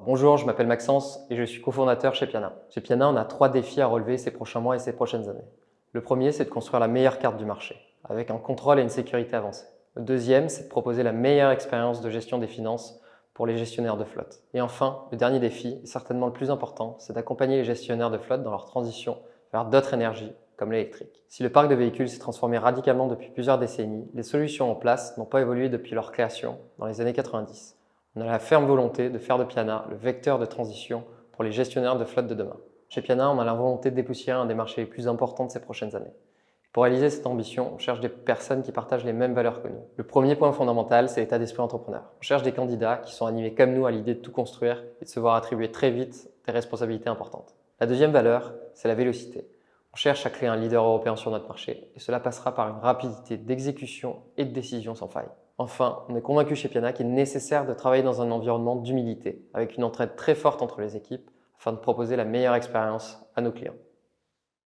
Bonjour, je m'appelle Maxence et je suis cofondateur chez Piana. Chez Piana, on a 3 défis à relever ces prochains mois et ces prochaines années. Le premier, c'est de construire la meilleure carte du marché, avec un contrôle et une sécurité avancée. Le deuxième, c'est de proposer la meilleure expérience de gestion des finances pour les gestionnaires de flotte. Et enfin, le dernier défi, et certainement le plus important, c'est d'accompagner les gestionnaires de flotte dans leur transition vers d'autres énergies, comme l'électrique. Si le parc de véhicules s'est transformé radicalement depuis plusieurs décennies, les solutions en place n'ont pas évolué depuis leur création dans les années 90. On a la ferme volonté de faire de Piana le vecteur de transition pour les gestionnaires de flotte de demain. Chez Piana, on a la volonté de dépoussiérer un des marchés les plus importants de ces prochaines années. Pour réaliser cette ambition, on cherche des personnes qui partagent les mêmes valeurs que nous. Le premier point fondamental, c'est l'état d'esprit entrepreneur. On cherche des candidats qui sont animés comme nous à l'idée de tout construire et de se voir attribuer très vite des responsabilités importantes. La deuxième valeur, c'est la vélocité. On cherche à créer un leader européen sur notre marché et cela passera par une rapidité d'exécution et de décision sans faille. Enfin, on est convaincu chez Piana qu'il est nécessaire de travailler dans un environnement d'humilité, avec une entraide très forte entre les équipes, afin de proposer la meilleure expérience à nos clients.